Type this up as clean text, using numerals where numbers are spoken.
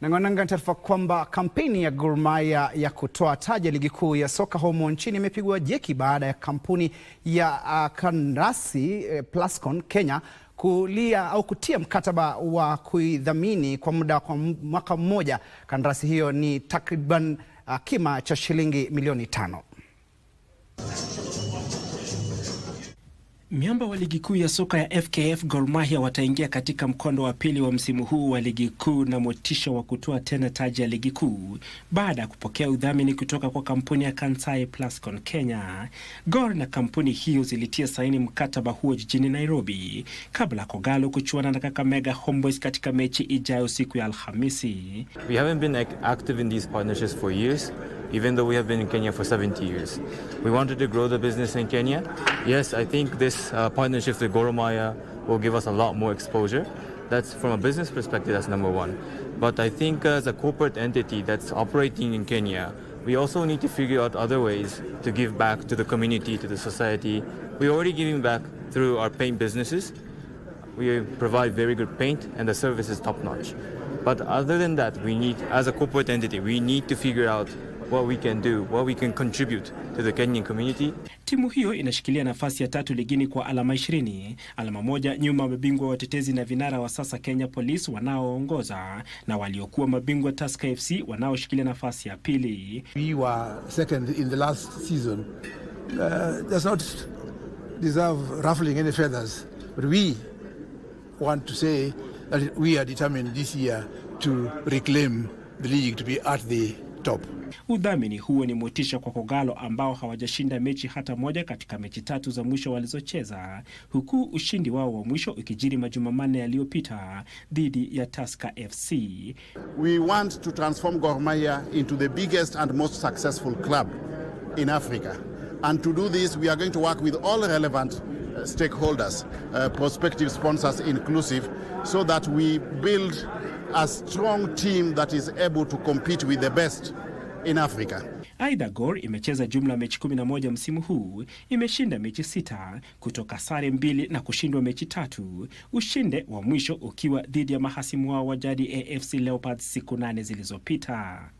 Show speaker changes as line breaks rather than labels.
Na taarifa kwamba kampeni ya Gor Mahia ya kutoa taji ya ligi kuu ya soka humu nchini imepigwa jeki baada ya kampuni ya kandarasi Plascon Kenya kutia mkataba wa kuidhamini kwa muda wa mwaka mmoja. Kandarasi hiyo ni takriban kima cha shilingi milioni 5.
Miamba wa ligi kuu ya soka ya FKF Gor Mahia wataingia katika mkondo wa pili wa msimu huu wa ligi kuu na motisha wa kutoa tena taji ya ligi kuu baada ya kupokea udhamini kutoka kwa kampuni ya Kansai Plascon Kenya. Gor na kampuni hiyo zilitia saini mkataba huo jijini Nairobi kabla Kogalo kuchuana na Kakamega Homeboyz katika mechi ijayo siku ya Alhamisi.
We haven't been active in these partnerships for years, even though we have been in Kenya for 70 years. We wanted to grow the business in Kenya. Yes, I think this partnership with Gor Mahia will give us a lot more exposure. That's from a business perspective, that's number one. But I think as a corporate entity that's operating in Kenya, we also need to figure out other ways to give back to the community, to the society. We're already giving back through our paint businesses. We provide very good paint and the service is top-notch. But other than that, we need, as a corporate entity, we need to figure out what we can do, what we can contribute to the Kenyan community.
Timu hiyo inashikilia nafasi ya 3 ligini kwa alama 20, alama moja nyuma mabingwa watetezi na vinara wa sasa Kenya Police wanaoongoza na waliokuwa mabingwa Tusker FC wanaoshikilia nafasi ya 2.
We were second in the last season. Does not deserve ruffling any feathers, but we want to say that we are determined this year to reclaim the league, to be at the top.
Udhamini huo ni motisha kwa Kogalo ambao hawajashinda mechi hata moja katika mechi 3 za mwisho walizocheza, huku ushindi wao wa mwisho ukijiri majuma 4 yaliyopita dhidi ya Tusker FC.
We want to transform Gor Mahia into the biggest and most successful club in Africa. And to do this, we are going to work with all relevant stakeholders, prospective sponsors inclusive, so that we build a strong team that is able to compete with the best in Africa.
Aidha, Gor imecheza jumla mechi 11 msimu huu, imeshinda mechi 6, kutoka sare 2 na kushindwa mechi 3, ushinde wa mwisho ukiwa dhidi ya mahasimu wao wa jadi AFC Leopards siku 8 zilizopita.